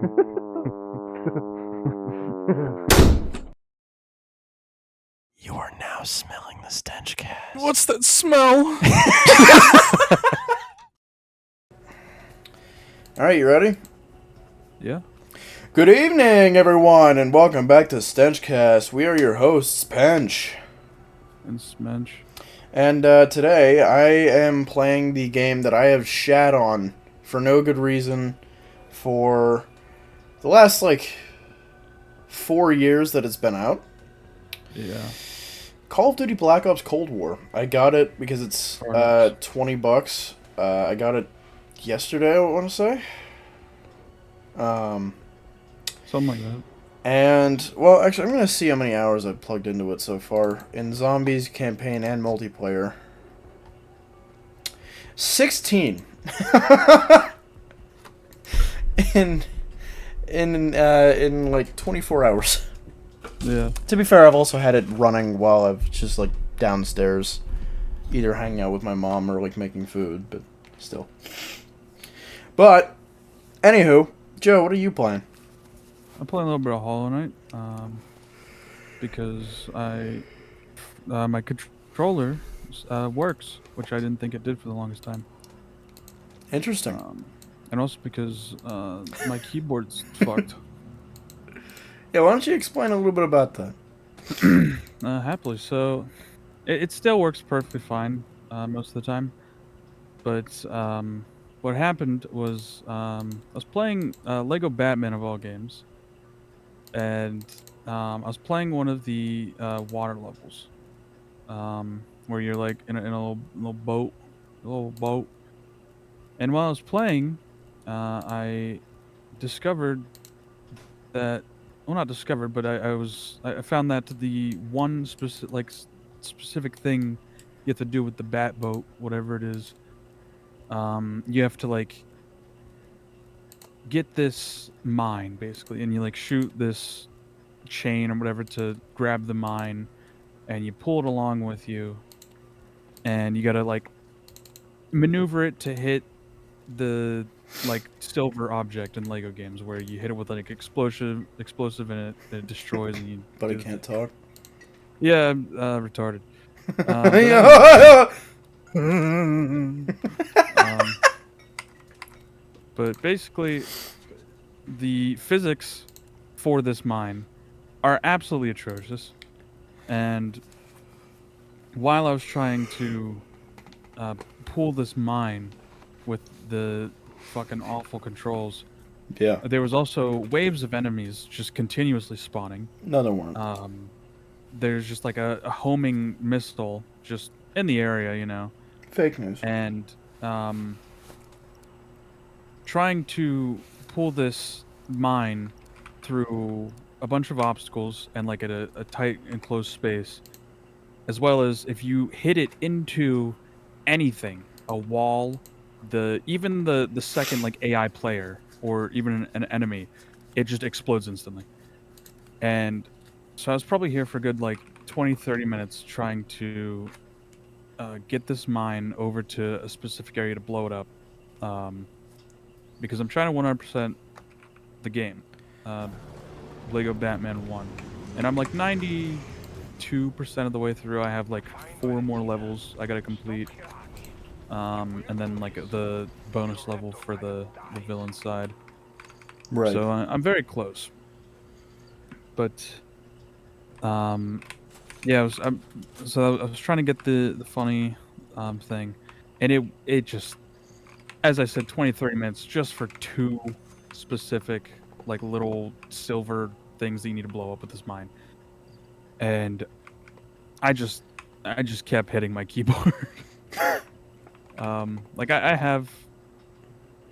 You are now smelling the StenchCast. What's that smell? Alright, you ready? Yeah. Good evening, everyone, and welcome back to StenchCast. We are your hosts, Pench. And Smench. And today, I am playing the game that I have shat on for no good reason for the last, 4 years that it's been out. Yeah. Call of Duty Black Ops Cold War. I got it because it's $20. I got it yesterday, I want to say. Something like that. And, well, actually, I'm going to see how many hours I've plugged into it so far. In Zombies, campaign, and multiplayer. 16. in like 24 hours. Yeah. To be fair, I've also had it running while I've just, downstairs. Either hanging out with my mom or, making food, but still. But, anywho, Joe, what are you playing? I'm playing a little bit of Hollow Knight, because my controller works, which I didn't think it did for the longest time. Interesting. And also because my keyboard's fucked. Yeah, why don't you explain a little bit about that? Happily. So, it still works perfectly fine most of the time. But what happened was I was playing Lego Batman of all games. And I was playing one of the water levels, where you're like in a little boat. And while I was playing, I discovered that, well, not discovered, but I found that the one specific thing you have to do with the bat boat, whatever it is, you have to get this mine basically, and you shoot this chain or whatever to grab the mine, and you pull it along with you, and you gotta maneuver it to hit the silver object in Lego games where you hit it with explosive and it destroys and you But I can't talk. Yeah, retarded. But basically the physics for this mine are absolutely atrocious, and while I was trying to pull this mine with the fucking awful controls, Yeah. there was also waves of enemies just continuously spawning. No, there weren't. There's just a homing missile just in the area, Fake news. and trying to pull this mine through a bunch of obstacles and at a tight enclosed space, as well as if you hit it into anything, a wall, even the second AI player or even an enemy, it just explodes instantly. And so I was probably here for a good 20-30 minutes trying to get this mine over to a specific area to blow it up, because I'm trying to 100% the game, Lego Batman 1, and I'm 92% of the way through. I have 4 more levels I gotta complete, and then the bonus level for the villain side. Right. So I'm very close. But yeah, I was trying to get the funny thing, and it just, as I said, 20-30 minutes just for 2 specific little silver things that you need to blow up with this mine. And I just kept hitting my keyboard. I have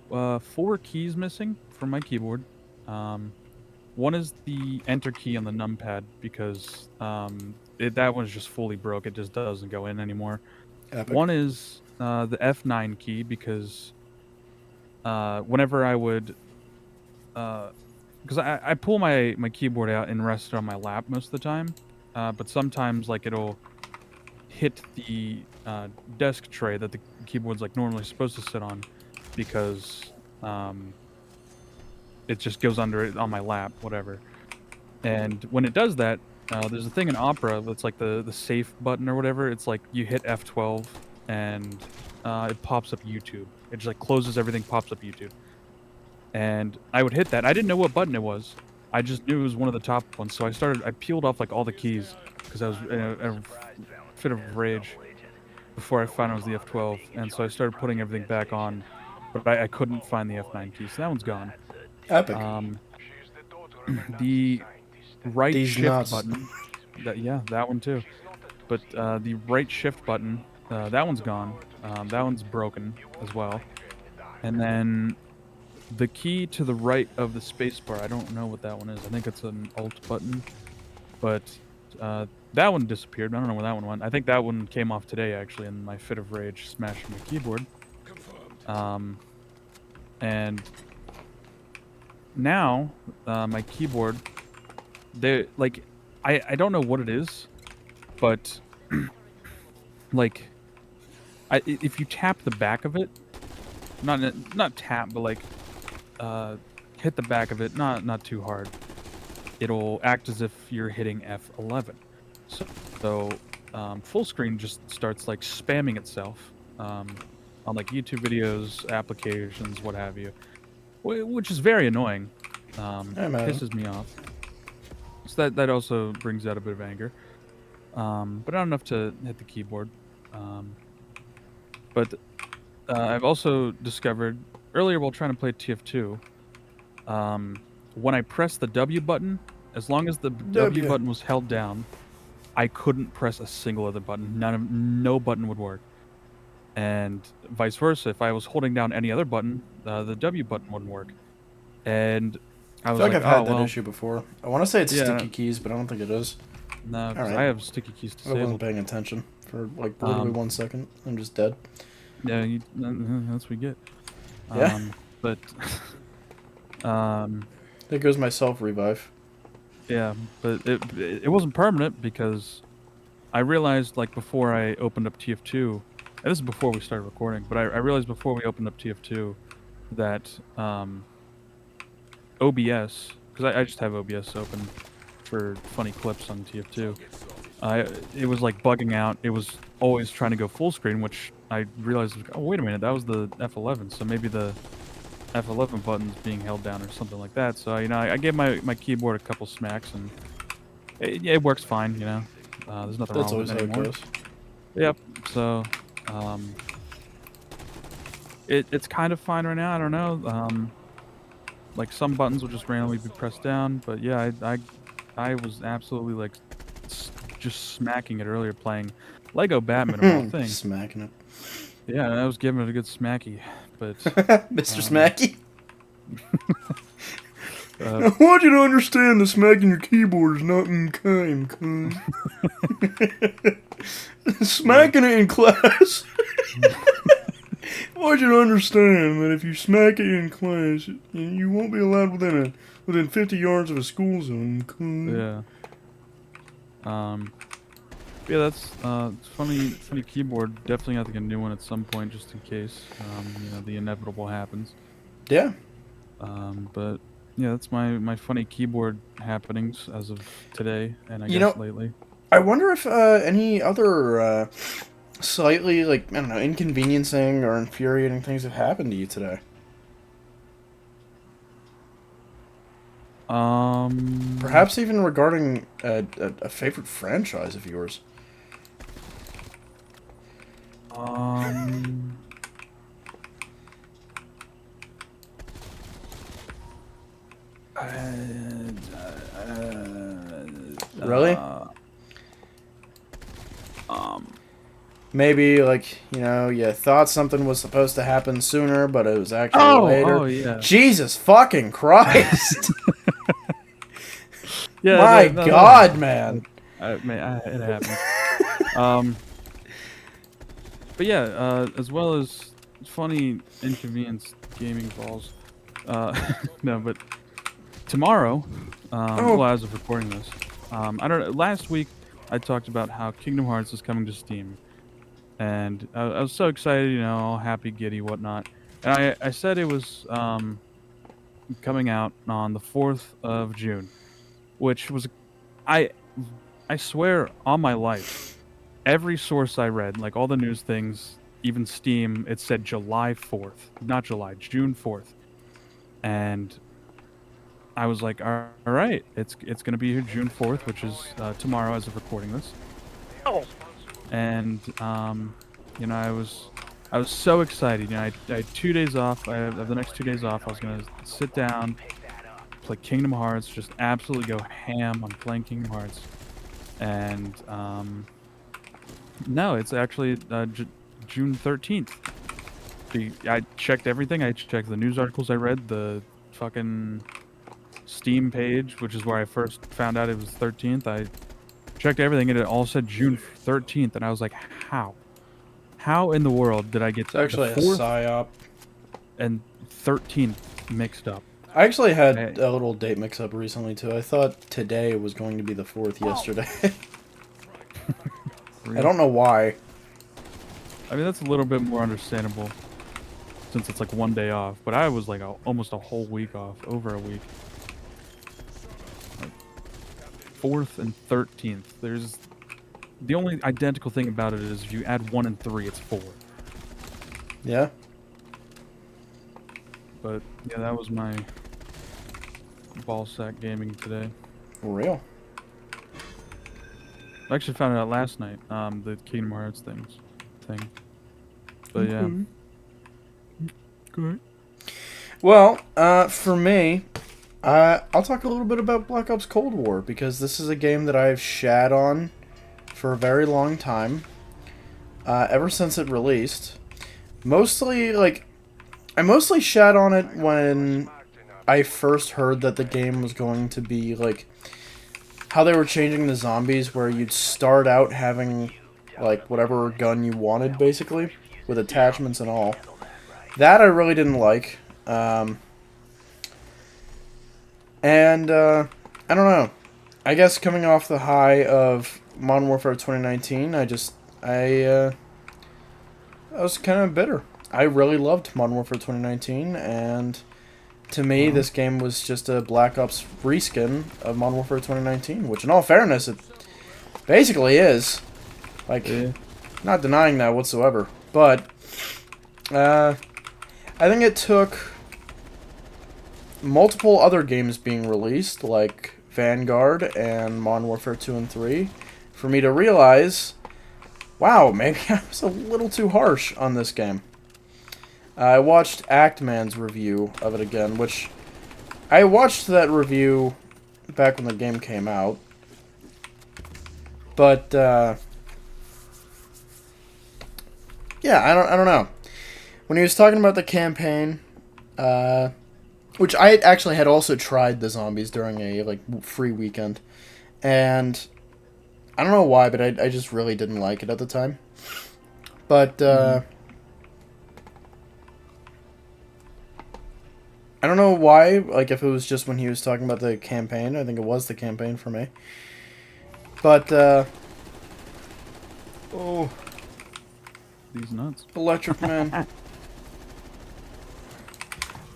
4 keys missing from my keyboard. One is the enter key on the numpad because that one's just fully broke. It just doesn't go in anymore. Epic. One is the F9 key because whenever I would, because I pull my keyboard out and rest it on my lap most of the time, but sometimes it'll hit the desk tray that the keyboard's normally supposed to sit on, because it just goes under it on my lap, whatever. And when it does that, there's a thing in Opera that's like the safe button or whatever. It's like you hit F12 and it pops up YouTube. It just like closes everything, pops up YouTube. And I would hit that. I didn't know what button it was. I just knew it was one of the top ones. So I peeled off like all the keys because I was in a fit of rage before I found it was the F12. And so I started putting everything back on, but I couldn't find the F9 key. So that one's gone. Epic. The right These shift nuts. button, that one too. But the right shift button, that one's gone. That one's broken as well. And then the key to the right of the spacebar, I don't know what that one is. I think it's an Alt button, but that one disappeared. I don't know where that one went. I think that one came off today, actually, in my fit of rage, smashing my keyboard. And now my keyboard, I don't know what it is, but like, if you tap the back of it, not tap, but like hit the back of it, not too hard, it'll act as if you're hitting F11. So full screen just starts like spamming itself on like YouTube videos, applications, what have you, which is very annoying. Pisses me off. So that also brings out a bit of anger, but not enough to hit the keyboard. But I've also discovered earlier while trying to play TF2, when I pressed the W button, as long as the W button was held down, I couldn't press a single other button. No button would work. And vice versa, if I was holding down any other button, the W button wouldn't work. And I was feel like like, I've had that issue before. I want to say it's sticky keys, but I don't think it is. No, because I have sticky keys I disabled. wasn't paying attention for like literally 1 second. I'm just dead. Yeah, that's what we get. Yeah. But there goes my self revive. yeah, but it wasn't permanent because I realized like before I opened up TF2, and this is before we started recording, but I realized before we opened up TF2 that OBS, because I just have OBS open for funny clips on TF2. It was like bugging out. It was always trying to go full screen, which I realized, oh wait a minute, that was the F11, so maybe the F11 button's being held down or something like that. So I gave my keyboard a couple smacks, and it works fine. There's nothing wrong with it anymore. That's always how it goes. Yep. So it's kind of fine right now. I don't know. Like some buttons will just randomly be pressed down, but yeah, I was absolutely like just smacking it earlier playing Lego Batman of all things. Smacking it. Yeah, I was giving it a good smacky, but Mr. Smacky. I want you to understand that smacking your keyboard is not in kind, smacking it in class. I want you to understand that if you smack it in class, you won't be allowed within 50 yards of a school zone. Yeah. Yeah, that's it's funny keyboard. Definitely have to get a new one at some point, just in case. The inevitable happens. Yeah. But yeah, that's my funny keyboard happenings as of today, and I guess lately. I wonder if any other slightly inconveniencing or infuriating things have happened to you today. Perhaps even regarding a favorite franchise of yours. Really? Maybe you thought something was supposed to happen sooner, but it was actually later. Oh yeah. Jesus fucking Christ! Yeah. My God, man. It happens. But yeah, as well as funny inconvenience gaming balls. No, but tomorrow, well, as of recording this, I don't know. Last week, I talked about how Kingdom Hearts is coming to Steam, and I was so excited, all happy, giddy, whatnot. And I said it was coming out on the 4th of June, which was, I I swear on my life, every source I read, like all the news things, even Steam, it said July 4th, not July, June 4th. And I was like, all right, it's gonna be here June 4th, which is tomorrow as of recording this. And I was so excited. I had 2 days off. I have the next 2 days off. I was gonna sit down, play Kingdom Hearts, just absolutely go ham on playing Kingdom Hearts. And no, it's actually June 13th. I checked everything. I checked the news articles I read, the fucking Steam page, which is where I first found out it was 13th. I checked everything and it all said June 13th, and I was like, how? How in the world did I get It's actually the a 4th psyop. and 13th mixed up? I actually had Hey. a little date mix-up recently, too. I thought today was going to be the 4th yesterday. I don't know why. I mean, that's a little bit more understandable since it's like one day off, but I was like almost a whole week off, over a week. Like 4th and 13th. There's the only identical thing about it is if you add 1 and 3, it's 4. Yeah? But yeah, that was my ballsack gaming today. For real. I actually found it out last night, the Kingdom Hearts thing. But yeah. Good. Well, for me, I'll talk a little bit about Black Ops Cold War, because this is a game that I've shat on for a very long time, ever since it released. Mostly, I mostly shat on it when I first heard that the game was going to be, how they were changing the zombies, where you'd start out having, whatever gun you wanted, basically, with attachments and all. That I really didn't like. I don't know. I guess coming off the high of Modern Warfare 2019, I was kind of bitter. I really loved Modern Warfare 2019, and to me, this game was just a Black Ops reskin of Modern Warfare 2019, which in all fairness, it basically is. Not denying that whatsoever. But, I think it took multiple other games being released, like Vanguard and Modern Warfare 2 and 3, for me to realize, wow, maybe I was a little too harsh on this game. I watched Actman's review of it again, which I watched that review back when the game came out. But, yeah, I don't know. When he was talking about the campaign, which I actually had also tried the zombies during a free weekend, and I don't know why, but I just really didn't like it at the time. But I don't know why. If it was just when he was talking about the campaign, I think it was the campaign for me. But oh, These nuts. Electric Man.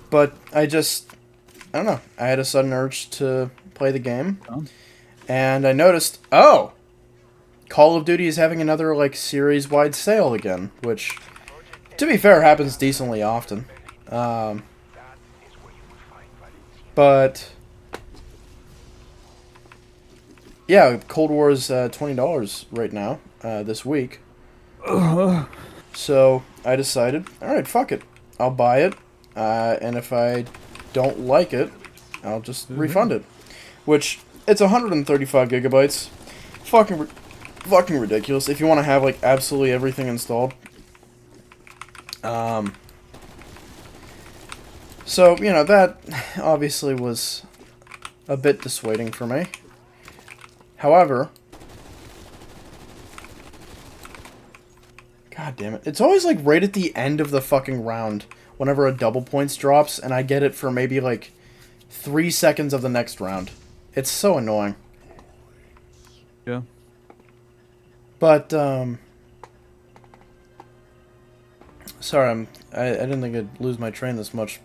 But I don't know. I had a sudden urge to play the game. Oh. And I noticed, oh! Call of Duty is having another, series-wide sale again. Which, to be fair, happens decently often. But yeah, Cold War is $20 right now, this week. So I decided, alright, fuck it. I'll buy it. And if I don't like it, I'll just refund it. Which, it's 135 gigabytes. Fucking ridiculous. If you want to have, absolutely everything installed. So, that obviously was a bit dissuading for me. However, god damn it. It's always, right at the end of the fucking round, whenever a double points drops, and I get it for maybe, 3 seconds of the next round. It's so annoying. Yeah. But, sorry, I didn't think I'd lose my train this much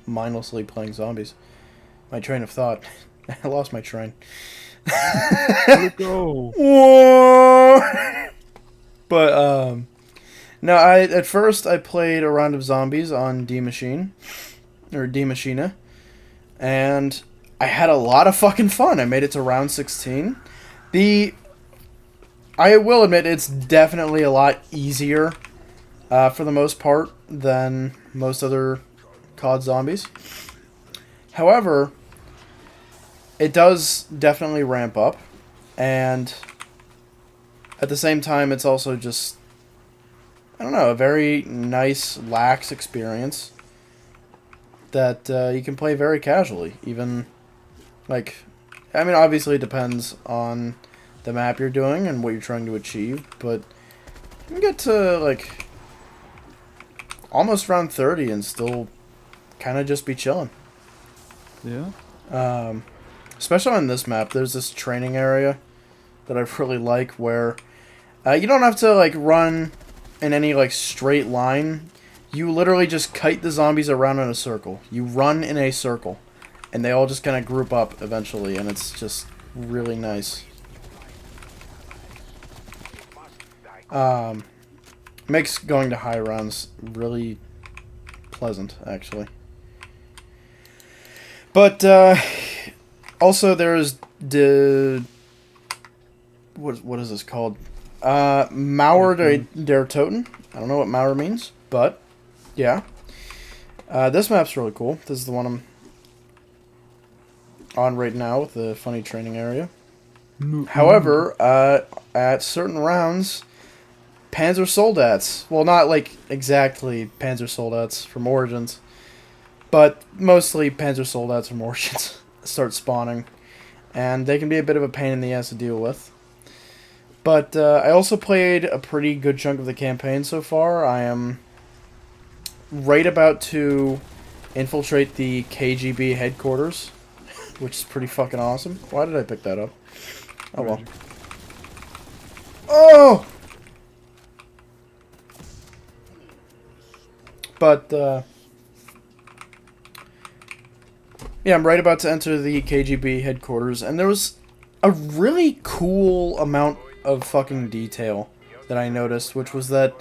mindlessly playing zombies. My train of thought. I lost my train. Where'd it go? But no, at first I played a round of zombies on D Machine or D Machina, and I had a lot of fucking fun. I made it to round 16. I will admit it's definitely a lot easier for the most part than most other COD zombies. However, it does definitely ramp up, and at the same time, it's also just, I don't know, a very nice, lax experience that you can play very casually. Even, like, I mean, obviously it depends on the map you're doing and what you're trying to achieve, but you can get to, like, almost round 30 and still kind of just be chilling. Yeah. Especially on this map, there's this training area that I really like where you don't have to, like, run in any, like, straight line. You literally just kite the zombies around in a circle. You run in a circle, and they all just kind of group up eventually, and it's just really nice. Makes going to high rounds really pleasant, actually. But also there's the what is this called? Mauer der Toten. I don't know what Mauer means, but yeah. This map's really cool. This is the one I'm on right now with the funny training area. However, at certain rounds, Panzer Soldats, well, not like exactly Panzer Soldats from Origins, but mostly Panzer Soldats from Origins start spawning, and they can be a bit of a pain in the ass to deal with. But I also played a pretty good chunk of the campaign so far. I am right about to infiltrate the KGB headquarters, which is pretty fucking awesome. Why did I pick that up? Oh well. Oh! But, yeah, I'm right about to enter the KGB headquarters, and there was a really cool amount of fucking detail that I noticed, which was that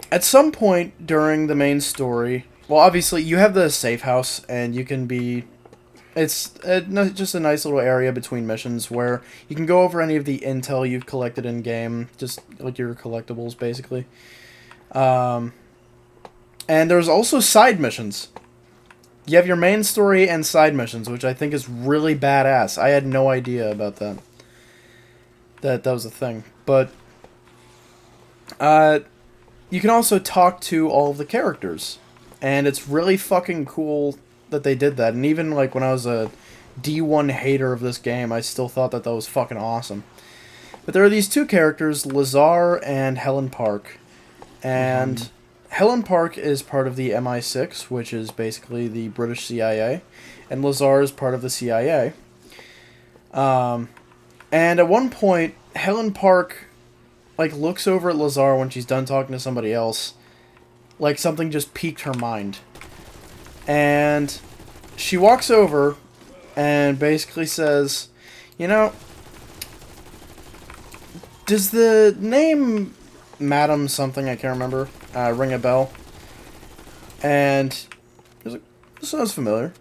at some point during the main story, well, obviously, you have the safe house, and you can be... It's just a nice little area between missions where you can go over any of the intel you've collected in-game, just like your collectibles, basically. And there's also side missions. You have your main story and side missions, which I think is really badass. I had no idea about that. That was a thing. But you can also talk to all of the characters. And it's really fucking cool that they did that. And even like when I was a D1 hater of this game, I still thought that was fucking awesome. But there are these two characters, Lazar and Helen Park. And Helen Park is part of the MI6, which is basically the British CIA, and Lazar is part of the CIA. And at one point, Helen Park, like, looks over at Lazar when she's done talking to somebody else, like something just piqued her mind. And she walks over and basically says, you know, does the name Madam something, I can't remember, ring a bell? And I was like, this sounds familiar.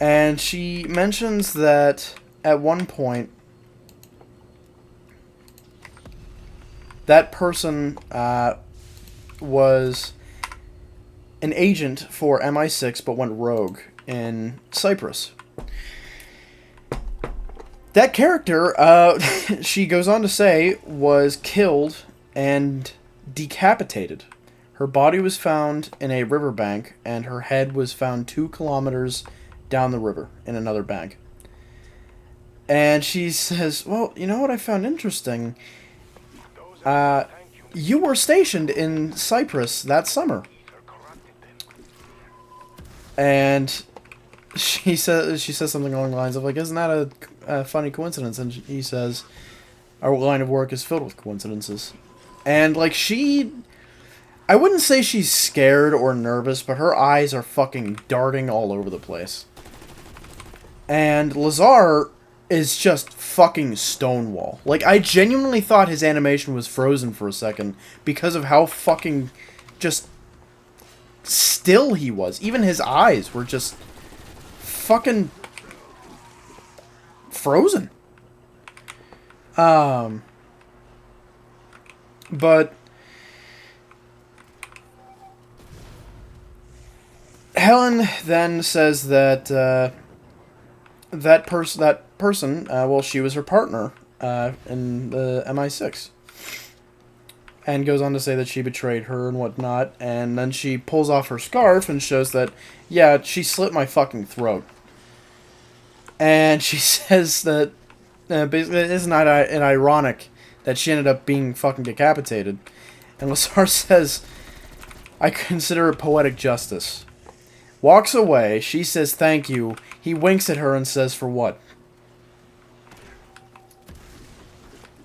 And she mentions that at one point that person was an agent for MI6 but went rogue in Cyprus. That character, she goes on to say, was killed and decapitated. Her body was found in a riverbank, and her head was found 2 kilometers down the river in another bank. And she says, well, you know what I found interesting? You were stationed in Cyprus that summer. And she says something along the lines of, like, isn't that a funny coincidence? And he says, our line of work is filled with coincidences. And, like, I wouldn't say she's scared or nervous, but her eyes are fucking darting all over the place. And Lazar is just fucking Stonewall. Like, I genuinely thought his animation was frozen for a second because of how fucking just still he was. Even his eyes were just fucking frozen. But Helen then says that that person, well, she was her partner in the MI6, and goes on to say that she betrayed her and whatnot. And then she pulls off her scarf and shows that, yeah, she slit my fucking throat. And she says that basically, isn't that an ironic that she ended up being fucking decapitated? And Lazar says, I consider it poetic justice. Walks away. She says thank you. He winks at her and says, for what?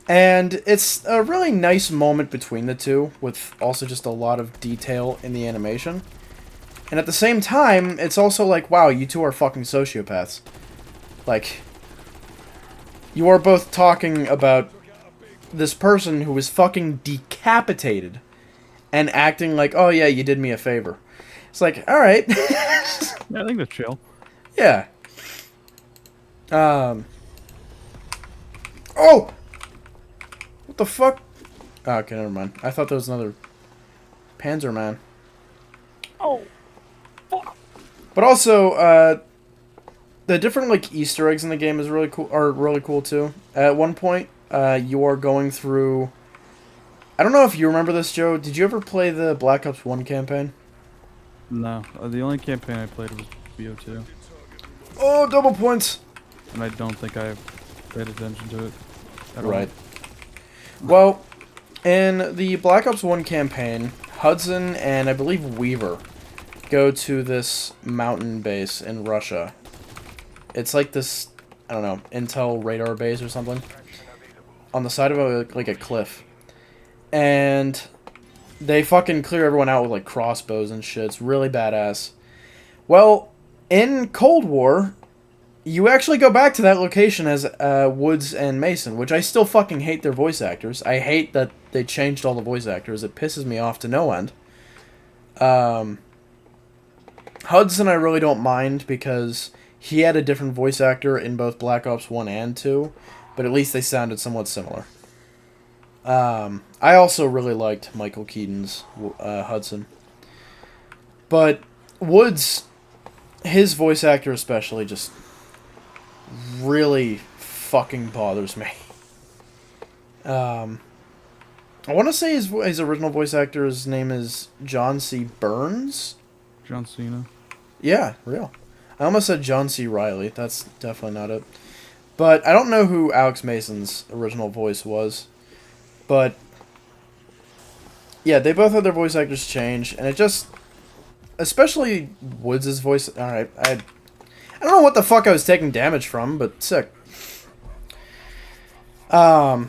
And it's a really nice moment between the two, with also just a lot of detail in the animation. And at the same time, it's also like, wow, you two are fucking sociopaths. Like, you are both talking about this person who was fucking decapitated and acting like, oh yeah, you did me a favor. It's like, alright. Yeah, I think that's chill. Yeah. Oh! What the fuck? Oh, okay, never mind. I thought there was another Panzer Man. Oh, fuck. But also, the different like Easter eggs in the game is really cool. Are really cool too. At one point, you are going through. I don't know if you remember this, Joe. Did you ever play the Black Ops 1 campaign? No, the only campaign I played was BO2. Oh, double points! And I don't think I paid attention to it at all. Right. Well, in the Black Ops 1 campaign, Hudson and I believe Weaver go to this mountain base in Russia. It's like this, I don't know, intel radar base or something. On the side of like a cliff. And they fucking clear everyone out with like crossbows and shit. It's really badass. Well, in Cold War, you actually go back to that location as Woods and Mason, which I still fucking hate their voice actors. I hate that they changed all the voice actors. It pisses me off to no end. Hudson I really don't mind because he had a different voice actor in both Black Ops 1 and 2, but at least they sounded somewhat similar. I also really liked Michael Keaton's Hudson. But Woods, his voice actor especially, just really fucking bothers me. I want to say his original voice actor's name is John C. Burns? John Cena. Yeah, real. I almost said John C. Reilly. That's definitely not it. But I don't know who Alex Mason's original voice was. But yeah, they both had their voice actors change, and it just, especially Woods' voice. All right, I don't know what the fuck I was taking damage from, but sick. But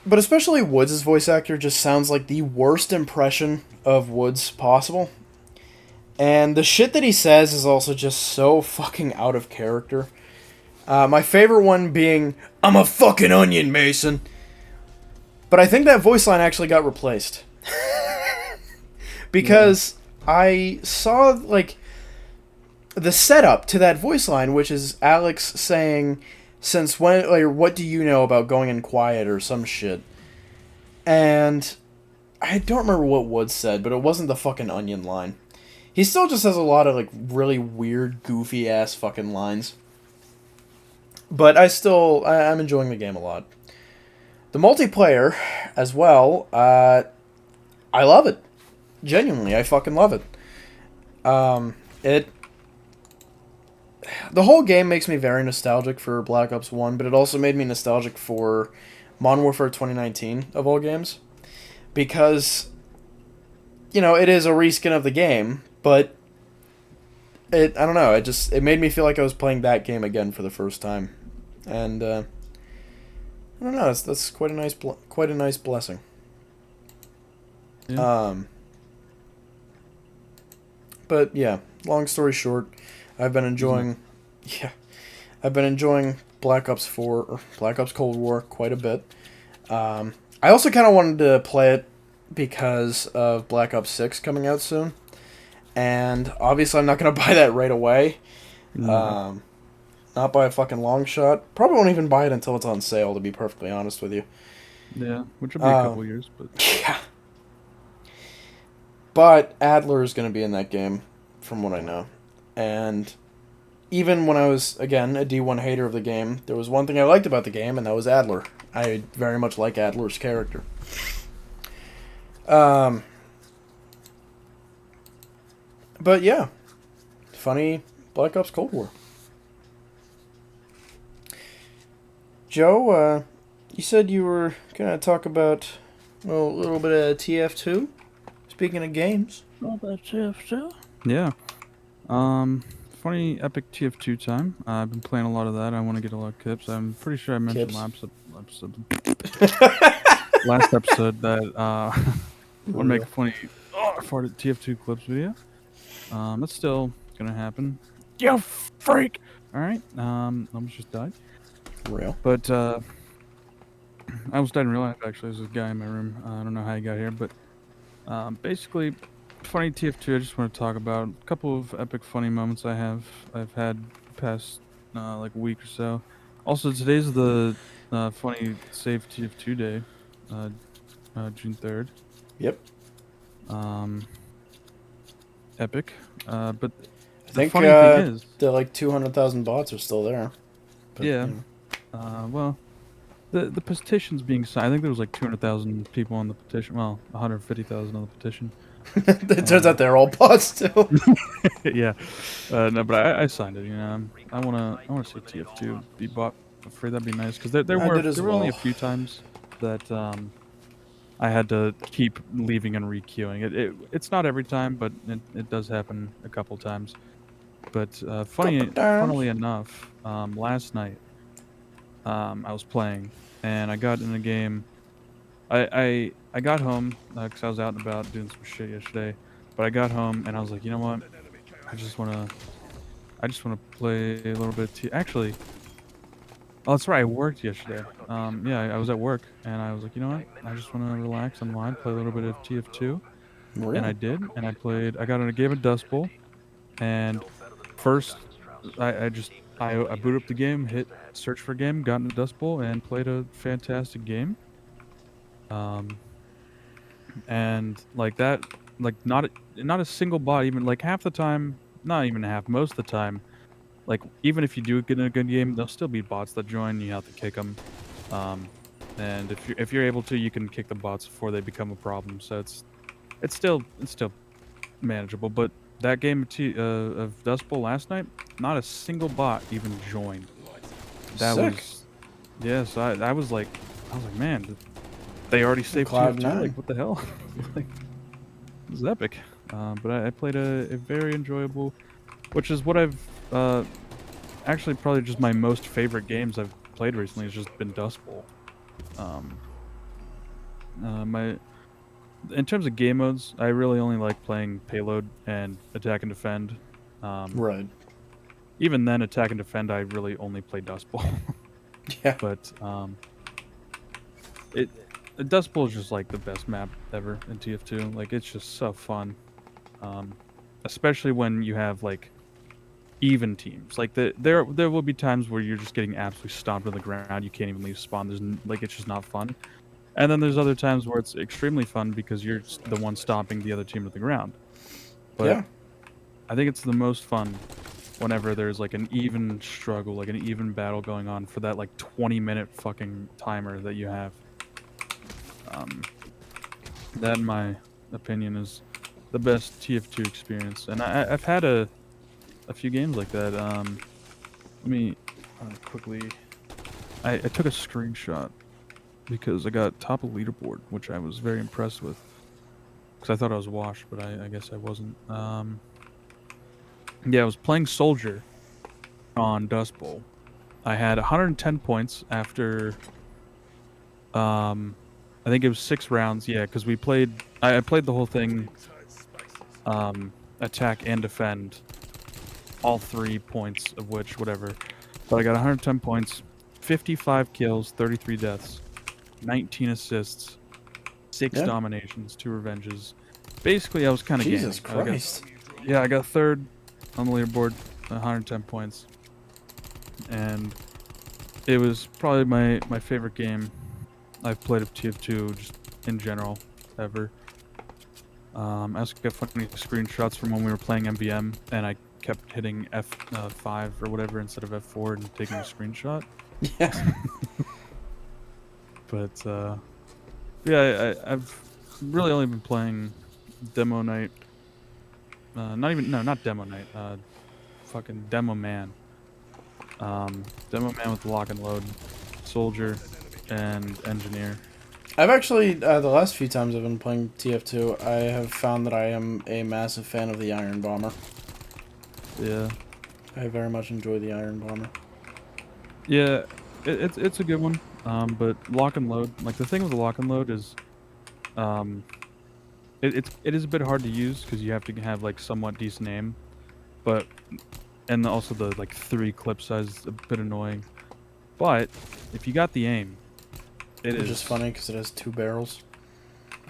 especially Woods' voice actor just sounds like the worst impression of Woods possible. And the shit that he says is also just so fucking out of character. My favorite one being, I'm a fucking onion, Mason. But I think that voice line actually got replaced. Because I saw, like, the setup to that voice line, which is Alex saying, since when, like, what do you know about going in quiet or some shit. And I don't remember what Woods said, but it wasn't the fucking onion line. He still just has a lot of, like, really weird, goofy-ass fucking lines. But I'm enjoying the game a lot. The multiplayer, as well, I love it. Genuinely, I fucking love it. The whole game makes me very nostalgic for Black Ops 1, but it also made me nostalgic for Modern Warfare 2019, of all games. Because, you know, it is a reskin of the game, but I don't know, it made me feel like I was playing that game again for the first time. And, I don't know, that's quite a nice blessing. Yeah. But yeah, long story short, I've been enjoying, yeah, I've been enjoying Black Ops 4 or Black Ops Cold War quite a bit. I also kind of wanted to play it because of Black Ops 6 coming out soon, and obviously I'm not gonna buy that right away. No. Not by a fucking long shot. Probably won't even buy it until it's on sale, to be perfectly honest with you. Yeah, which will be a couple years, but Yeah. But Adler is going to be in that game, from what I know. And even when I was, again, a D1 hater of the game, there was one thing I liked about the game, and that was Adler. I very much like Adler's character. But yeah, funny Black Ops Cold War. Joe, you said you were going to talk about well, a little bit of TF2. Speaking of games. oh, that's too. Yeah. Funny epic TF2 time. I've been playing a lot of that. I want to get a lot of clips. I'm pretty sure I mentioned last episode that I want to make a funny farted TF2 clips video. That's still gonna happen. You freak! Alright, almost just died. Real. But, I almost died in real life, actually. There's a guy in my room. I don't know how he got here, but, basically, funny TF2, I just want to talk about a couple of epic funny moments I've had past, like a week or so. Also, today's the, funny Save TF2 day, June 3rd. Yep. Epic. But I think funny thing is, the like 200,000 bots are still there. But, yeah. you know. Well, the petition's being signed. I think there was like 200,000 people on the petition. Well, 150,000 on the petition. It turns out they're all bots too. Yeah. No, but I signed it. You know, I wanna see TF2 be bought for free. That'd be nice because there were only a few times that I had to keep leaving and re-queuing. It's not every time, but it does happen a couple times. But funnily enough, last night I was playing and I got in a game. I got home because I was out and about doing some shit yesterday. But I got home and I was like, you know what? I just wanna play a little bit. Actually, oh, that's right. I worked yesterday. Yeah, I was at work, and I was like, you know what? I just want to relax, unwind, play a little bit of TF2, Really? and I did. And I played. I got in a game of Dust Bowl, and first, I booted up the game, hit search for game, got into Dust Bowl, and played a fantastic game. And like that, like not a single bot, even like half the time, not even half, most of the time. Like, even if you do get in a good game, there'll still be bots that join. You have to kick them, and if you're able to, you can kick the bots before they become a problem. So it's still manageable. But that game of Dust Bowl last night, not a single bot even joined. That Sick. was yes. I was like, man, they already saved Cloud TF2. nine. Like, what the hell? Like, this is epic. But I played a very enjoyable, which is what I've actually probably just my most favorite games I've played recently has just been Dust Bowl. In terms of game modes, I really only like playing Payload and Attack and Defend. Right. Even then, Attack and Defend, I really only play Dust Bowl. Yeah. But Dust Bowl is just like the best map ever in TF2. Like, it's just so fun, especially when you have like even teams. Like there will be times where you're just getting absolutely stomped on the ground. You can't even leave spawn. Like, it's just not fun. And then there's other times where it's extremely fun because you're the one stomping the other team to the ground. But Yeah. I think it's the most fun whenever there's like an even struggle, like an even battle going on for that like 20-minute fucking timer that you have. That, in my opinion, is the best TF2 experience. And I've had a few games like that. Let me quickly. I took a screenshot because I got top of leaderboard, which I was very impressed with. Because I thought I was washed, but I guess I wasn't. Yeah, I was playing Soldier on Dust Bowl. I had 110 points after. I think it was 6 rounds. Yeah, because we played. I played the whole thing. attack and defend, all 3 points of which, whatever. But I got 110 points, 55 kills, 33 deaths, 19 assists, 6 Yeah. dominations, 2 revenges. Basically, I was kind of gaming. Jesus Christ. I got third on the leaderboard, 110 points. And it was probably my favorite game I've played of TF2 just in general, ever. I also got funny screenshots from when we were playing MVM, and I kept hitting F5 or whatever instead of F4 and taking a screenshot. Yeah. But I've really only been playing Demo Night. Not Demo Night. Fucking Demo Man. Demo Man with the lock and load, Soldier, and Engineer. I've actually, the last few times I've been playing TF2, I have found that I am a massive fan of the Iron Bomber. Yeah. I very much enjoy the Iron Bomber. Yeah, it's a good one. But lock and load, like the thing with the lock and load is, it is a bit hard to use because you have to have like somewhat decent aim, but and also the like 3 clip size is a bit annoying. But if you got the aim, Which is funny because it has 2 barrels.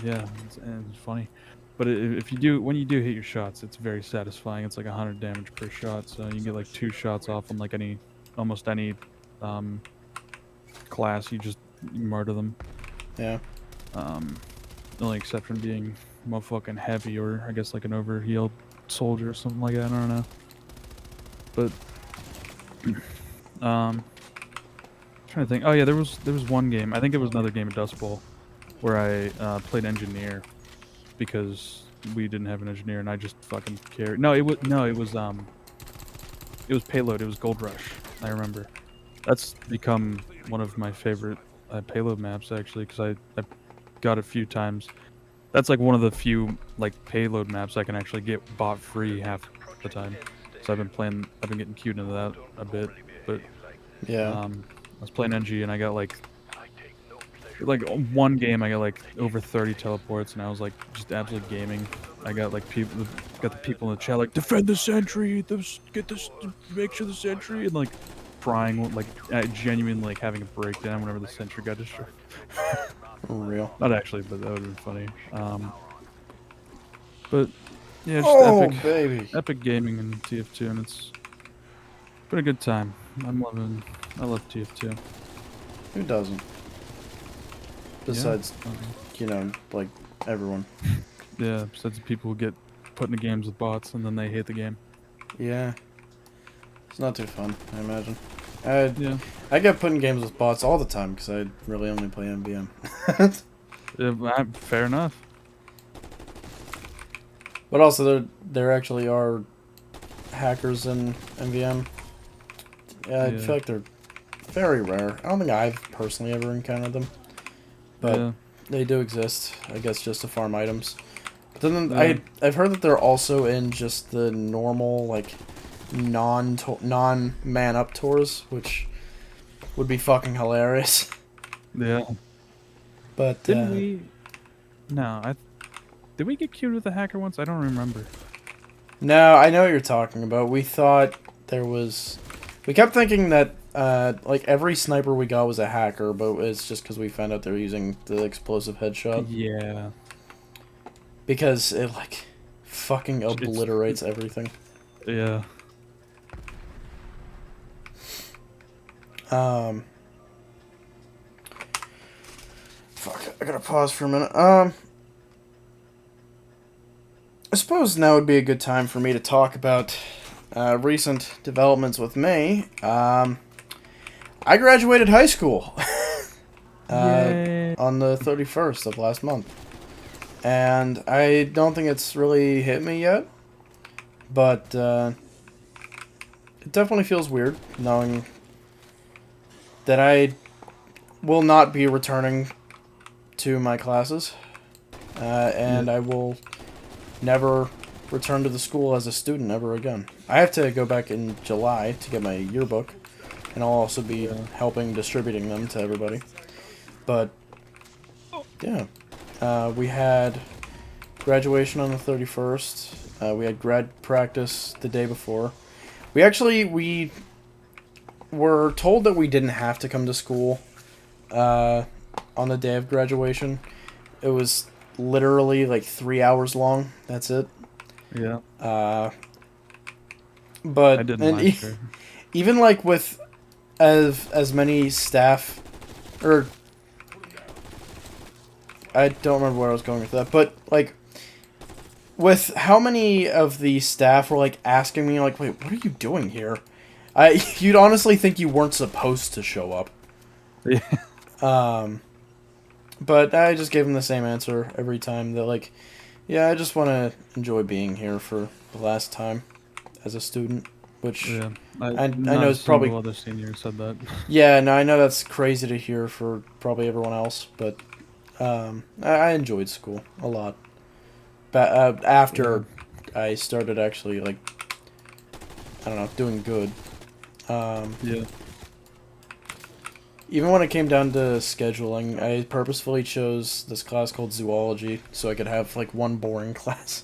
Yeah, it's funny. But if you do, when you do hit your shots, it's very satisfying. It's like 100 damage per shot, so you can get like 2 shots off on like almost any class. You just murder them. Yeah. The only exception being motherfucking heavy, or I guess like an overhealed soldier or something like that. I don't know. But trying to think. Oh yeah, there was one game. I think it was another game at Dust Bowl where I played Engineer because we didn't have an Engineer and I just fucking carried. It was Payload. It was Gold Rush. I remember. That's become one of my favorite payload maps actually because I got a few times. That's like one of the few like payload maps I can actually get bot free half the time. So I've been getting queued into that a bit, but Yeah. I was playing NG and I got like one game I got like over 30 teleports and I was like just absolutely gaming. I got like the people in the chat like defend the sentry, make sure the sentry, and like crying like genuinely like having a breakdown whenever the sentry got destroyed. For real. Not actually, but that would have been funny. But yeah, just epic gaming in TF2, and it's been a good time. I love TF2. Who doesn't? Besides, like everyone. Yeah, besides the people who get put into games with bots and then they hate the game. Yeah. It's not too fun, I imagine. I get put in games with bots all the time because I really only play MVM. Fair enough. But also, there actually are hackers in MVM. Yeah, I feel like they're very rare. I don't think I've personally ever encountered them. But they do exist, I guess, just to farm items. But then I've heard that they're also in just the normal, like, non-man-up tours, which would be fucking hilarious. Yeah. But, did we get queued with a hacker once? I don't remember. No, I know what you're talking about. We thought there was... We kept thinking that, like, every sniper we got was a hacker, but it's just because we found out they're using the explosive headshot. Yeah. Because it, like, fucking obliterates everything. Yeah. Fuck, I gotta pause for a minute. I suppose now would be a good time for me to talk about recent developments with me. I graduated high school on the 31st of last month. And I don't think it's really hit me yet, but it definitely feels weird knowing that I will not be returning to my classes, and I will never return to the school as a student ever again. I have to go back in July to get my yearbook, and I'll also be helping distributing them to everybody. But, yeah. We had graduation on the 31st, We had grad practice the day before. We were told that we didn't have to come to school on the day of graduation. It was literally like 3 hours long. That's it. Yeah. But I didn't last year. even like with as many staff, or I don't remember where I was going with that, but like with how many of the staff were like asking me like, wait, what are you doing here? You'd honestly think you weren't supposed to show up. Yeah. But I just gave them the same answer every time. That like, yeah, I just want to enjoy being here for the last time as a student. Which Yeah. I Not know a is probably single other senior said that. yeah. No, I know that's crazy to hear for probably everyone else, but I enjoyed school a lot. But after I started actually like, I don't know, doing good. Yeah. Even when it came down to scheduling, I purposefully chose this class called zoology so I could have like one boring class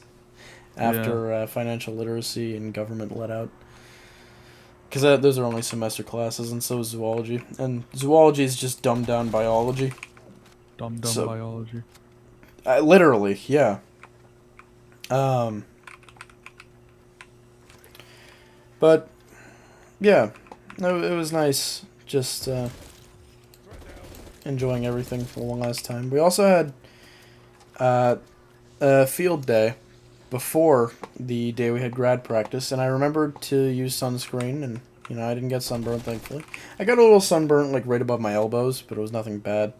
after financial literacy and government let out. Because those are only semester classes, and so is zoology. And zoology is just dumbed down biology. Dumb So- biology. Literally, yeah. But yeah, it was nice just enjoying everything for one last time. We also had a field day before the day we had grad practice, and I remembered to use sunscreen, and you know I didn't get sunburned, thankfully. I got a little sunburnt like right above my elbows, but it was nothing bad.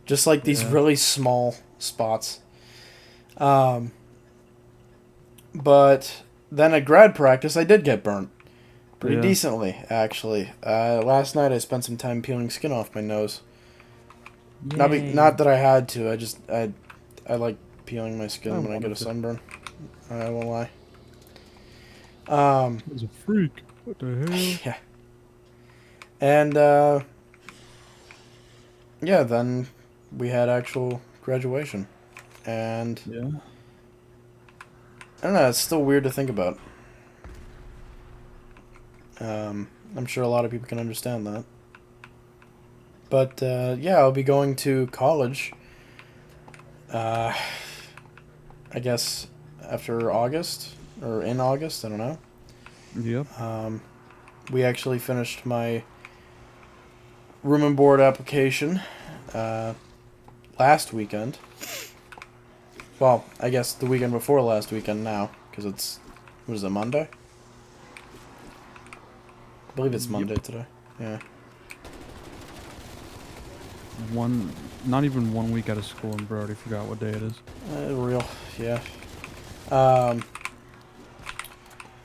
Just like these really small spots. But then at grad practice, I did get burnt. Pretty decently, actually. Last night I spent some time peeling skin off my nose. Not that I had to. I like peeling my skin when I get a sunburn. I won't lie. He's a freak. What the hell? Yeah. And yeah, then we had actual graduation, and Yeah. I don't know. It's still weird to think about. I'm sure a lot of people can understand that. But yeah, I'll be going to college. I guess after August or in August. I don't know. Yep. We actually finished my room and board application last weekend. Well, I guess the weekend before last weekend now, because it's, what is it, Monday? I believe it's Monday today. Yeah. Not even 1 week out of school, and bro already forgot what day it is. Real, yeah. I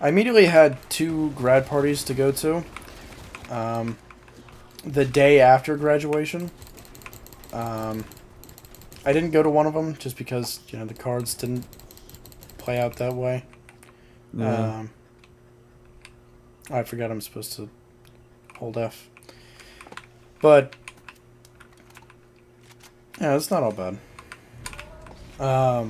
immediately had 2 grad parties to go to. The day after graduation. I didn't go to one of them just because, you know, the cards didn't play out that way. Yeah. I forgot I'm supposed to hold F. But yeah, it's not all bad. I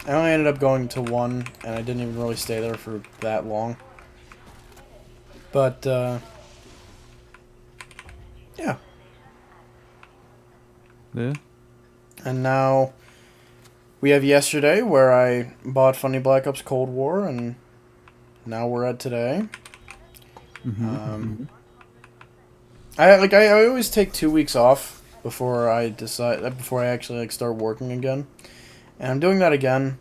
only ended up going to one, and I didn't even really stay there for that long. But yeah. Yeah. And now we have yesterday, where I bought Funny Black Ops Cold War, and now we're at today. I always take 2 weeks off before I actually like start working again, and I'm doing that again.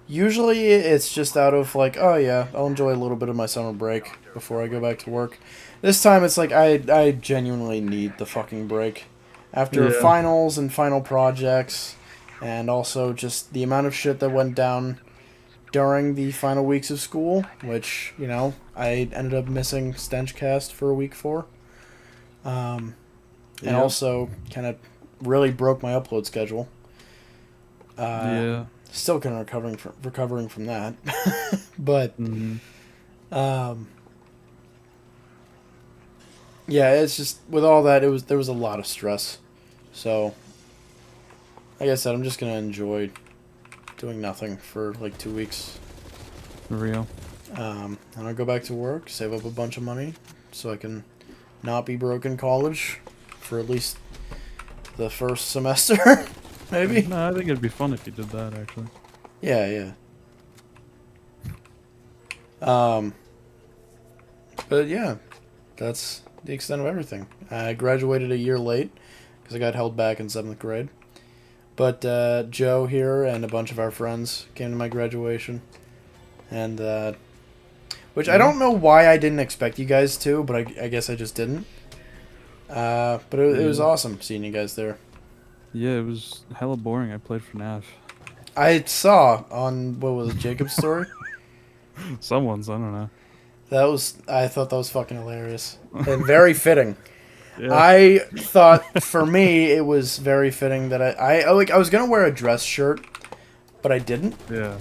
Usually it's just out of like, oh yeah, I'll enjoy a little bit of my summer break before I go back to work. This time it's like I genuinely need the fucking break after finals and final projects, and also just the amount of shit that went down during the final weeks of school, which, you know, I ended up missing StenchCast for a week for. And also kind of really broke my upload schedule. Still kind of recovering from that. But yeah, it's just with all that there was a lot of stress. So like I said, I'm just gonna enjoy doing nothing for like 2 weeks. For real. And I'll go back to work, save up a bunch of money, so I can not be broke in college for at least the first semester, maybe. No, I think it'd be fun if you did that, actually. Yeah, yeah. But yeah, that's the extent of everything. I graduated a year late because I got held back in 7th grade. But Joe here and a bunch of our friends came to my graduation. And, which I don't know why I didn't expect you guys to, but I guess I just didn't. But it was awesome seeing you guys there. Yeah, it was hella boring. I played FNAF. I saw on, what was it, Jacob's story? Someone's, I don't know. I thought that was fucking hilarious. And very fitting. Yeah. I thought, for me, it was very fitting that I was gonna wear a dress shirt, but I didn't. Yeah.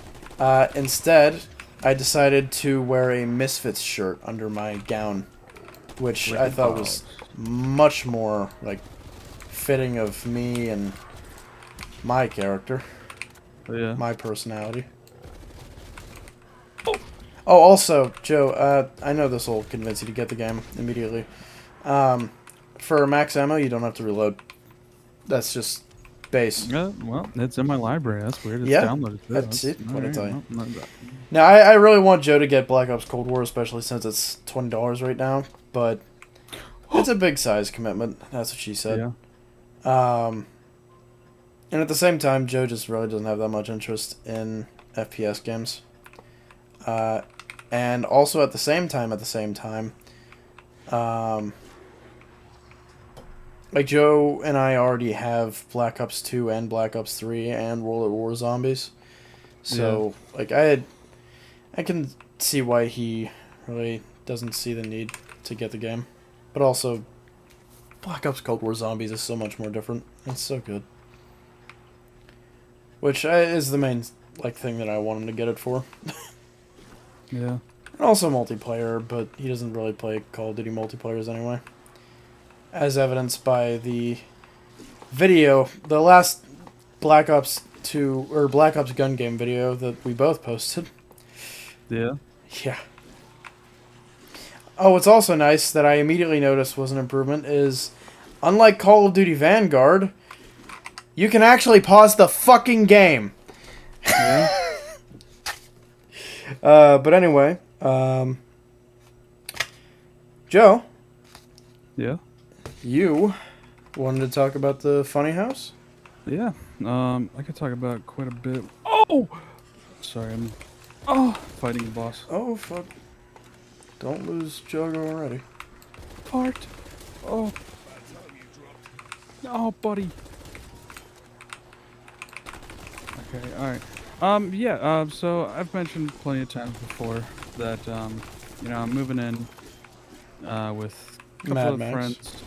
Instead, I decided to wear a Misfits shirt under my gown, which I thought was much more, like, fitting of me and my character, Yeah. my personality. Oh, also, Joe, I know this will convince you to get the game immediately. For max ammo, you don't have to reload. That's just base. Yeah, well, it's in my library. That's weird. It's Yeah, downloaded. Too. that's it. What I alright, tell you. well, not bad. Now, I really want Joe to get Black Ops Cold War, especially since it's $20 right now. But it's a big size commitment. That's what she said. Yeah. And at the same time, Joe just really doesn't have that much interest in FPS games. And also at the same time, like Joe and I already have Black Ops 2 and Black Ops 3 and World at War Zombies. So, like, I can see why he really doesn't see the need to get the game. But also, Black Ops Cold War Zombies is so much more different. It's so good. Which is the main, like, thing that I want him to get it for. Yeah. And also multiplayer, but he doesn't really play Call of Duty multiplayers anyway. As evidenced by the video, the last Black Ops 2, or Black Ops gun game video that we both posted. Yeah. Yeah. Oh, what's also nice that I immediately noticed was an improvement is, unlike Call of Duty Vanguard, you can actually pause the fucking game. Yeah. But anyway, Joe, Yeah. you wanted to talk about the funny house? Yeah. I could talk about it quite a bit. Oh! Sorry, I'm fighting the boss. Oh, fuck. Don't lose Jogo already. Part. Oh. Oh, buddy. Okay, alright. Yeah, so I've mentioned plenty of times before that, you know, I'm moving in, with a couple Mad of Max. friends.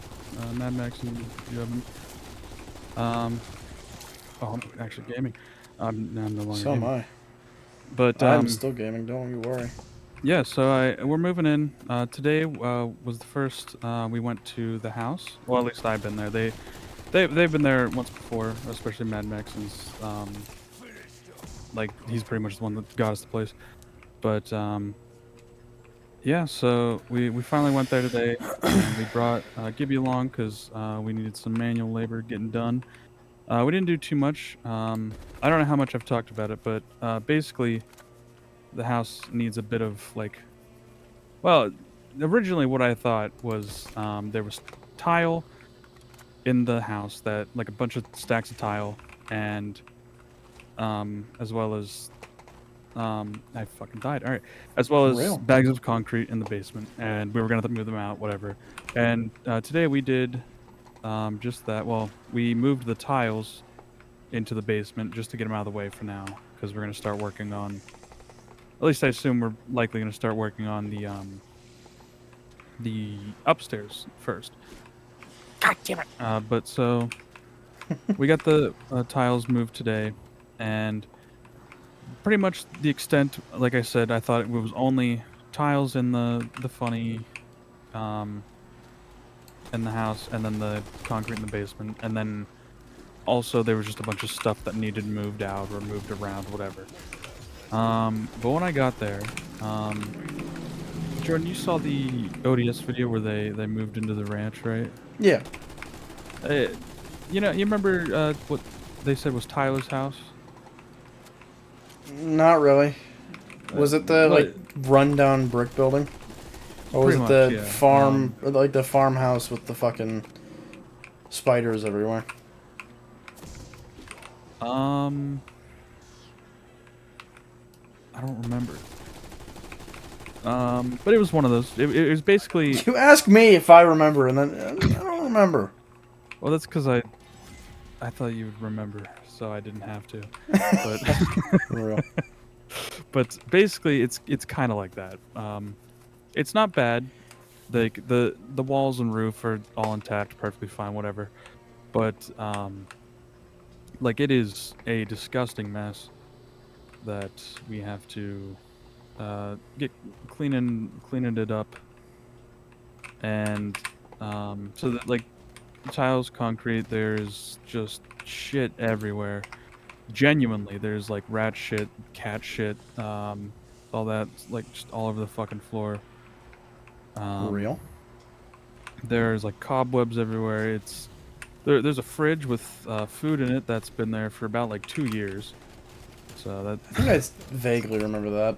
Mad Max and you haven't. Oh, I'm actually gaming. I'm no longer So am gaming. I. But, I'm still gaming, don't you worry. yeah, so we're moving in. Today was the first we went to the house. Well, at least I've been there. They've been there once before, especially Mad Max, since like he's pretty much the one that got us the place. But yeah, so we finally went there today, and we brought Gibby along because we needed some manual labor getting done. We didn't do too much. I don't know how much I've talked about it, but basically, the house needs a bit of like. Well, originally what I thought was there was tile in the house, that like a bunch of stacks of tile, and as well as I fucking died. All right, as well as Real. bags of concrete in the basement, and we were gonna have to move them out, whatever. And today we did just that. Well, we moved the tiles into the basement just to get them out of the way for now, because we're gonna start working on. At least I assume we're likely gonna start working on the upstairs first. God damn it. But so we got the tiles moved today, and pretty much the extent, like I said, I thought it was only tiles in the funny in the house, and then the concrete in the basement, and then also there was just a bunch of stuff that needed moved out or moved around, whatever. But when I got there, Jordan, you saw the ODS video where they moved into the ranch, right? Yeah. Uh, you remember what they said was Tyler's house? Not really. Was it the like But rundown brick building, or was pretty it much, the yeah. farm, like the farmhouse with the fucking spiders everywhere? I don't remember. But it was one of those. It was basically. You ask me if I remember, and then I don't remember. Well, that's because I thought you would remember, so I didn't have to. But For real. but basically, it's kind of like that. It's not bad. Like the walls and roof are all intact, perfectly fine, whatever. But like it is a disgusting mess that we have to get cleaning it up, and so that like tiles, concrete, there's just shit everywhere. Genuinely, there's like rat shit, cat shit, all that, like just all over the fucking floor. Real. There's like cobwebs everywhere. There's a fridge with food in it that's been there for about like 2 years. So that I think I vaguely remember that.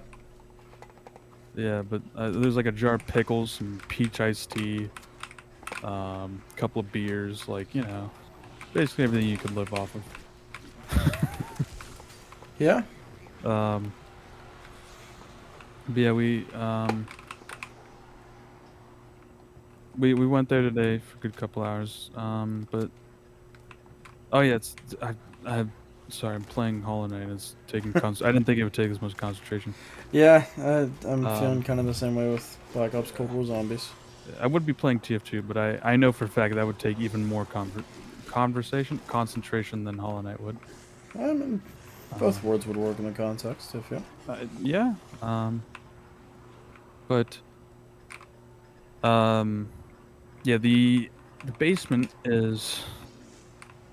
yeah, but there's like a jar of pickles, some peach iced tea, couple of beers, like basically everything you could live off of. Yeah. But yeah, we went there today for a good couple hours. But oh yeah, sorry, I'm playing Hollow Knight. It's taking I didn't think it would take as much concentration. Yeah, I'm feeling Um, kind of the same way with Black Ops Cold War Zombies. I would be playing TF2, but I know for a fact that would take even more concentration than Hollow Knight would. I mean, both words would work in the context, if yeah. Yeah. But yeah, the basement is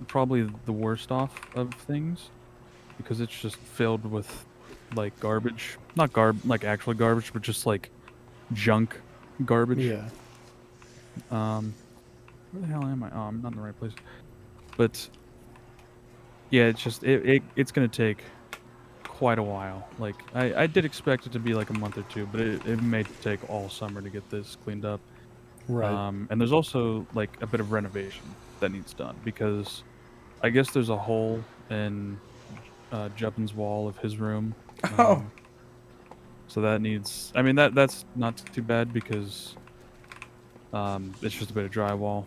probably the worst off of things because it's just filled with like garbage, not like actual garbage, but just like junk garbage. Yeah. Where the hell am I? Oh, I'm not in the right place. But yeah, it's just it's gonna take quite a while. Like I did expect it to be like a month or two, but it may take all summer to get this cleaned up. Right. And there's also like a bit of renovation that needs done because I guess there's a hole in Juppin's wall of his room. Oh. So that needs. I mean that's not too bad because it's just a bit of drywall.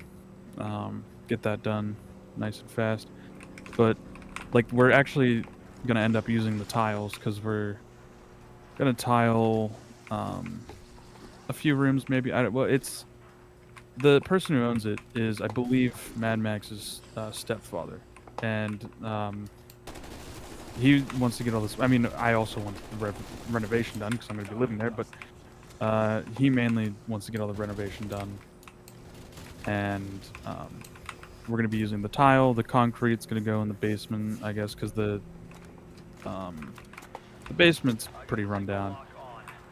Get that done nice and fast. But like we're actually gonna end up using the tiles because we're gonna tile a few rooms maybe. Well, it's the person who owns it is I believe Mad Max's stepfather, and he wants to get all this. I mean, I also want the renovation done because I'm gonna be living there, but he mainly wants to get all the renovation done, and we're gonna be using the tile. The concrete's gonna go in the basement, I guess, because the basement's pretty run down,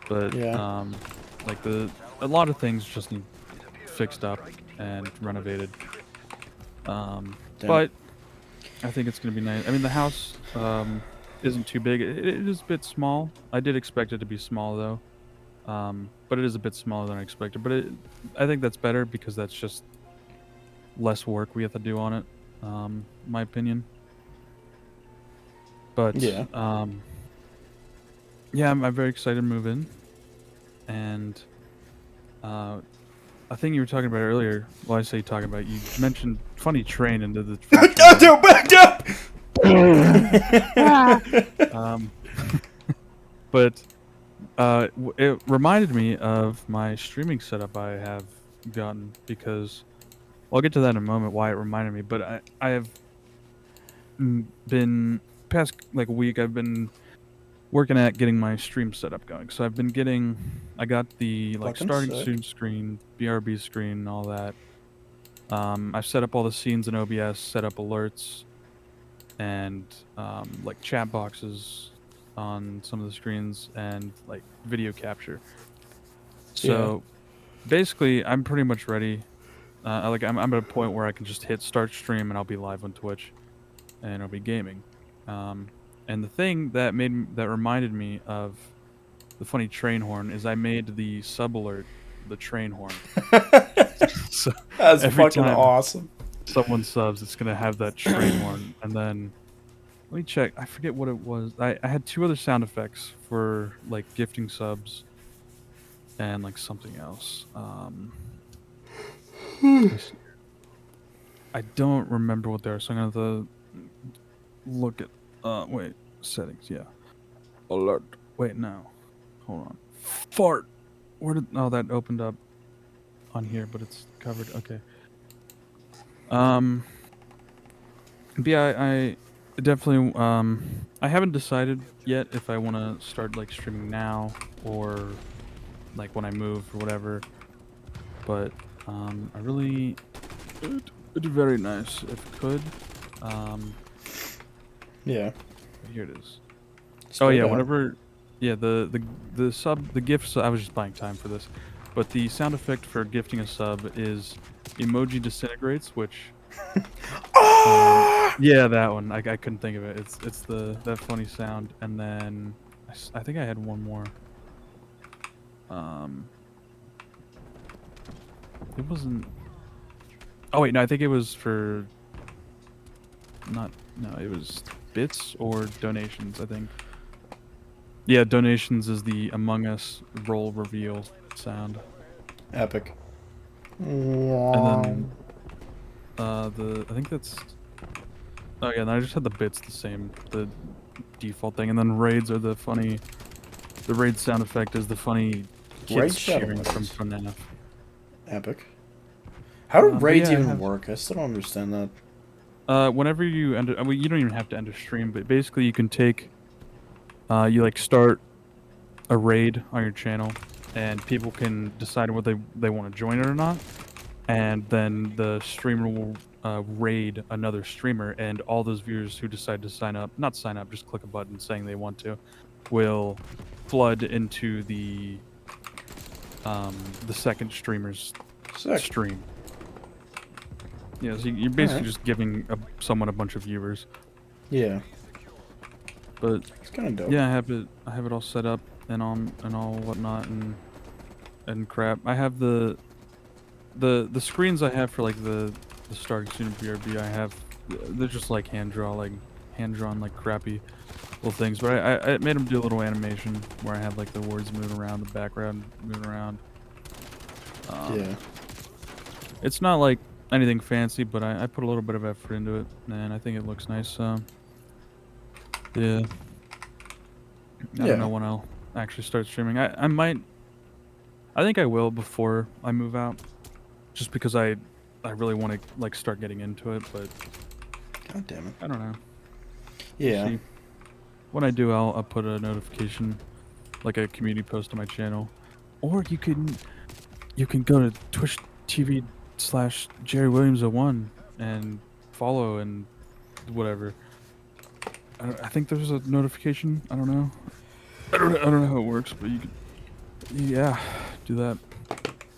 but Yeah. like a lot of things just need fixed up and renovated. But I think it's gonna be nice. I mean, the house isn't too big. It is a bit small. I did expect it to be small though, but it is a bit smaller than I expected. But I think that's better because that's just less work we have to do on it. My opinion. But Yeah. yeah, I'm very excited to move in, and I think you were talking about earlier. Well, I say talking about. You mentioned funny train into the. But it reminded me of my streaming setup I have gotten because I'll get to that in a moment. Why it reminded me, but I have been past like a week. I've been working at getting my stream setup going. So I got the like Fucking starting sick. soon screen, BRB screen, and all that. I've set up all the scenes in OBS, set up alerts, and like chat boxes, on some of the screens and like video capture. So basically, I'm pretty much ready. I'm at a point where I can just hit start stream and I'll be live on Twitch, and I'll be gaming. And the thing that reminded me of the funny train horn is I made the sub alert the train horn. So That's every fucking time awesome. someone subs, it's gonna have that train horn. And then let me check. I forget what it was. I had 2 other sound effects for like gifting subs and like something else. I don't remember what they are, so I'm gonna have to look at. Wait, settings. Yeah, alert. Wait, no. Hold on. Fart. Where did? Oh, that opened up on here, but it's covered. Okay. But yeah, I definitely. I haven't decided yet if I want to start like streaming now or like when I move or whatever. But I really. It'd be very nice if it could. Yeah. Here it is. Slow Oh yeah, down. whenever, yeah, the gift. I was just buying time for this, but the sound effect for gifting a sub is emoji disintegrates, which. Yeah, that one. I couldn't think of it. It's that funny sound, and then I think I had one more. It wasn't. Oh wait, no, I think it was for. No, it was bits or donations, I think. Yeah, donations is the Among Us role reveal sound. Epic. And then I think that's. Oh yeah, and I just had the bits the same, the default thing, and then raids are the funny. The raid sound effect is the funny Raid kids sound cheering from effects. FNAF. Epic. How do But raids yeah, I even have- work? I still don't understand that. Whenever you enter, I mean, you don't even have to enter stream, but basically you can take, you like start a raid on your channel, and people can decide whether they want to join it or not, and then the streamer will raid another streamer, and all those viewers who decide to not sign up, just click a button saying they want to, will flood into the second streamer's Sick. stream. Yeah, so you're basically Alright. just giving someone a bunch of viewers. Yeah. But It's kind of dope. yeah, I have it all set up and all whatnot and crap. I have the screens I have for like the starting soon BRB. I have they're just like hand drawn like crappy little things. But I made them do a little animation where I had like the words moving around, the background moving around. Yeah. It's not like anything fancy, but I put a little bit of effort into it, and I think it looks nice. So yeah. I don't know when I'll actually start streaming. I think I will before I move out, just because I really want to like start getting into it. But God damn it. I don't know. Yeah. See. When I do, I'll put a notification, like a community post on my channel, or you can go to Twitch TV/JerryWilliams01 and follow and whatever. I think there's a notification. I don't know. I don't know how it works, but you can. Yeah, do that.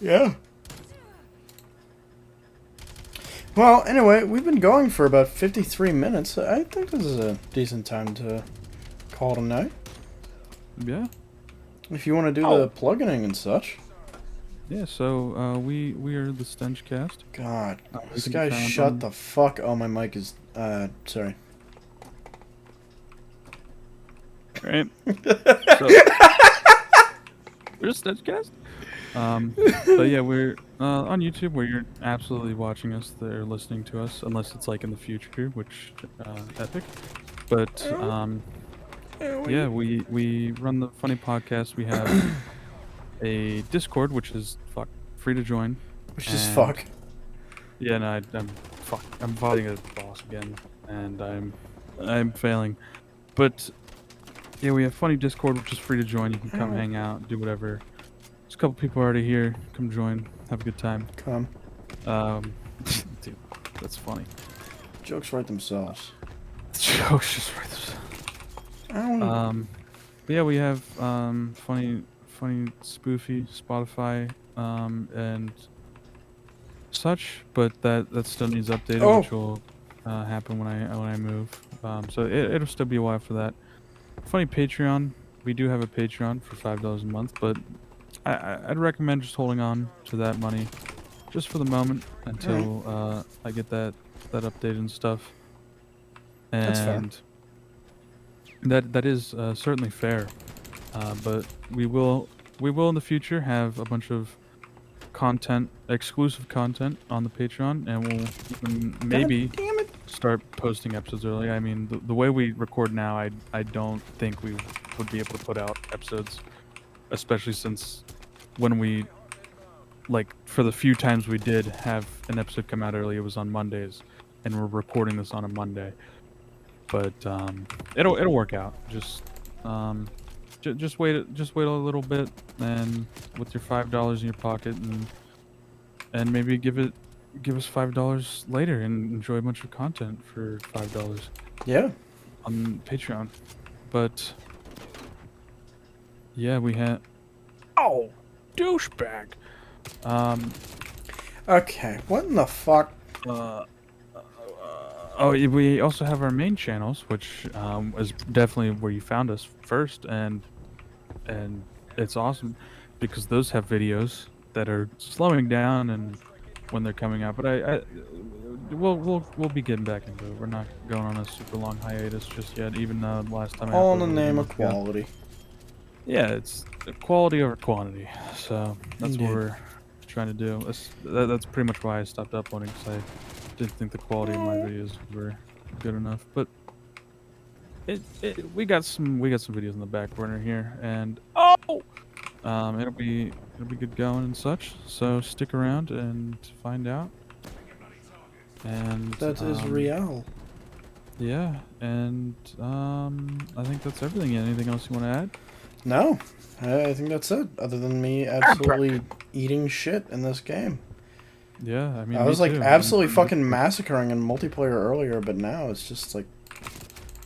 Yeah. Well, anyway, we've been going for about 53 minutes. I think this is a decent time to call it a night. Yeah. If you want to do the plugging and such. Yeah. So we are the StenchCast. God, We this can guy be found shut on- the fuck. Oh, my mic is. Sorry. Right. So, we're a StenchCast. But yeah, we're on YouTube where you're absolutely watching us. They're listening to us, unless it's like in the future, which epic. But yeah, we run the funny podcast. We have a Discord, which is free to join. Which is And- fuck. Yeah, no, I'm fighting a boss again, and I'm failing. But yeah, we have funny Discord, which is free to join. You can come hang out, do whatever. There's a couple people already here. Come join, have a good time. Come. Dude, that's funny. Jokes write themselves. Jokes just right I don't. But yeah, we have funny spoofy Spotify and such, but that still needs updating, Oh, which will happen when I move. So it'll still be a while for that. Funny Patreon. We do have a Patreon for $5 a month, but I'd recommend just holding on to that money just for the moment alright. until I get that updated and stuff. That's fair. And that is certainly fair. But we will in the future have a bunch of exclusive content on the Patreon, and we'll even God maybe damn it. start posting episodes early. I mean, the way we record now, I don't think we would be able to put out episodes, especially since when we, like, for the few times we did have an episode come out early, it was on Mondays, and we're recording this on a Monday. But it'll work out. Just wait a little bit, and with your $5 in your pocket, and maybe give us $5 later and enjoy a bunch of content for $5 Yeah. on Patreon. But yeah, we had Oh, douchebag. um Okay, what in the fuck? oh, we also have our main channels, which is definitely where you found us first, and it's awesome because those have videos that are slowing down and when they're coming out. But we'll be getting back into it. We're not going on a super long hiatus just yet. Even though the last time I All in the uploaded was a name of month ago. quality. Yeah, it's quality over quantity. So that's Indeed. what we're trying to do. That's pretty much why I stopped uploading, because I didn't think the quality of my videos were good enough. But we got some videos in the back burner here, and it'll be good going and such. So stick around and find out. And That is real. yeah, and I think that's everything. Anything else you want to add? No, I think that's it. Other than me absolutely eating shit in this game. Yeah, I mean, I me was like too. absolutely fucking massacring in multiplayer earlier, but now it's just like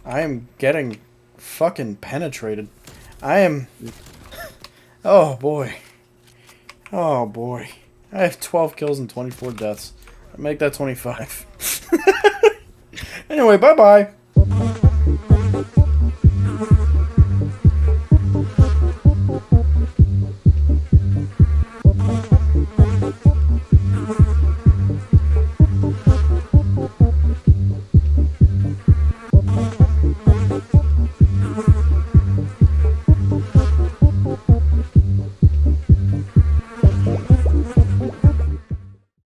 I am getting fucking penetrated. I am. Oh boy. Oh boy. I have 12 kills and 24 deaths. Make that 25. Anyway, bye bye.